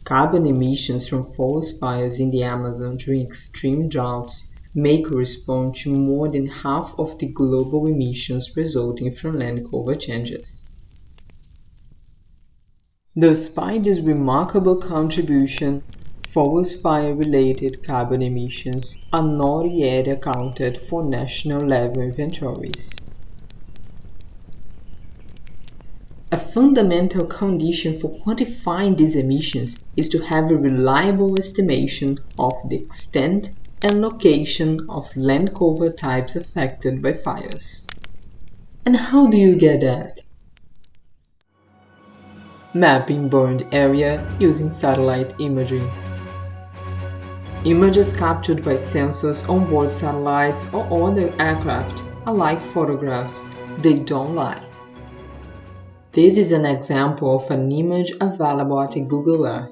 Carbon emissions from forest fires in the Amazon during extreme droughts may correspond to more than half of the global emissions resulting from land cover changes. Despite this remarkable contribution, forest fire-related carbon emissions are not yet accounted for national-level inventories. A fundamental condition for quantifying these emissions is to have a reliable estimation of the extent and location of land cover types affected by fires. And how do you get that? Mapping burned area using satellite imaging. Images captured by sensors on board satellites or other aircraft are like photographs, they don't lie. This is an example of an image available at Google Earth.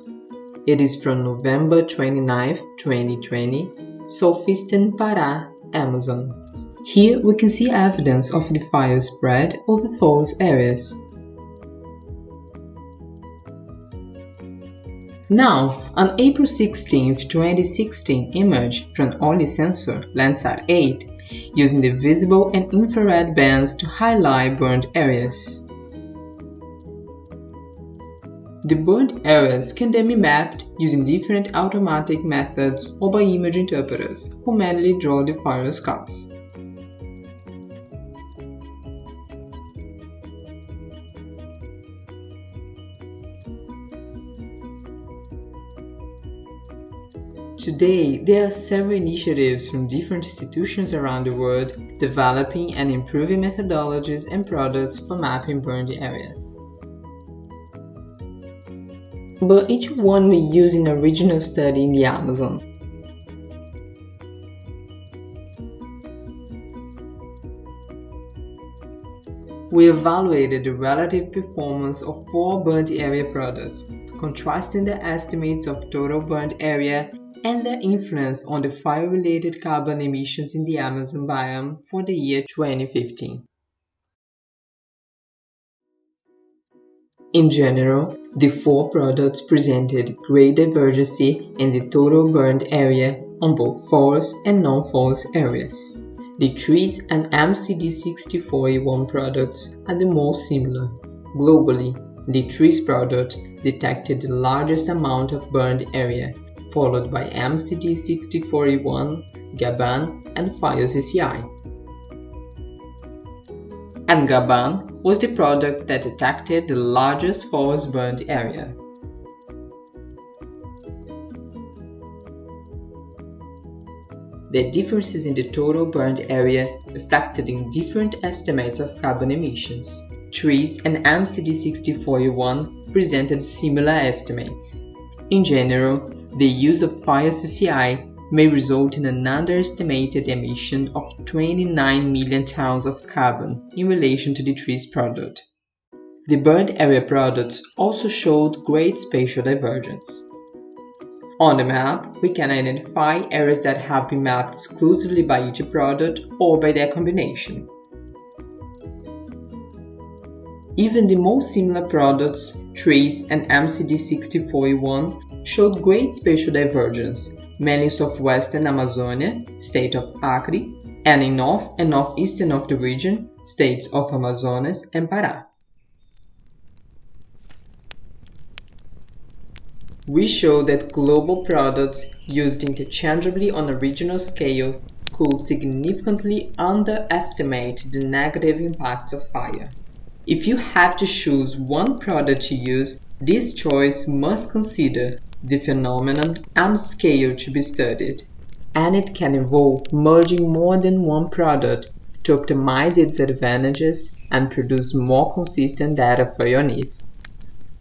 It is from November 29, 2020, southeastern Pará, Amazon. Here we can see evidence of the fire spread over forest areas. Now, an April 16, 2016 image from OLI sensor Landsat 8 using the visible and infrared bands to highlight burned areas. The burned areas can then be mapped using different automatic methods or by image interpreters who manually draw the fire scars. Today, there are several initiatives from different institutions around the world developing and improving methodologies and products for mapping burned areas. But each one may use an original study in the Amazon. We evaluated the relative performance of 4 burned area products, contrasting the estimates of total burned area and their influence on the fire-related carbon emissions in the Amazon biome for the year 2015. In general, the 4 products presented great divergency in the total burned area on both forest and non-forest areas. The trees and MCD64A1 products are the most similar. Globally, the trees product detected the largest amount of burned area, followed by MCD64A1, Gabon, and FireCCI. And Gabon was the product that detected the largest forest burned area. The differences in the total burned area reflected in different estimates of carbon emissions. Trees and MCD64A1 presented similar estimates. In general, the use of FireCCI may result in an underestimated emission of 29 million tons of carbon in relation to the trees product. The burned area products also showed great spatial divergence. On the map, we can identify areas that have been mapped exclusively by each product or by their combination. Even the most similar products, trees and MCD64A1, showed great spatial divergence, mainly in southwestern Amazonia, state of Acre, and in north and northeastern of the region, states of Amazonas and Pará. We show that global products used interchangeably on a regional scale could significantly underestimate the negative impacts of fire. If you have to choose one product to use, this choice must consider the phenomenon and scale to be studied, and it can involve merging more than one product to optimize its advantages and produce more consistent data for your needs.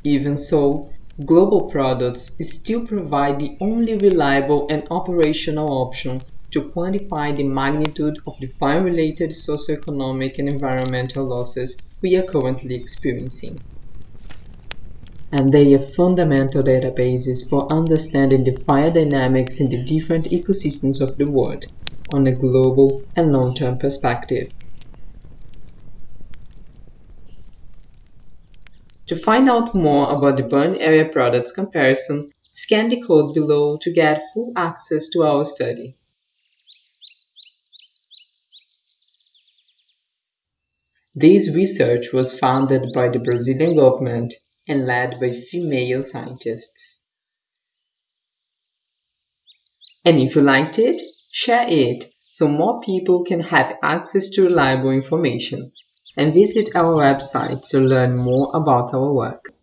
Even so, global products still provide the only reliable and operational option to quantify the magnitude of the fire-related socioeconomic and environmental losses we are currently experiencing. And they are fundamental databases for understanding the fire dynamics in the different ecosystems of the world on a global and long-term perspective. To find out more about the burned area products comparison, Scan the code below to get full access to our study. This research was funded by the Brazilian government and led by female scientists. And if you liked it, share it so more people can have access to reliable information. And visit our website to learn more about our work.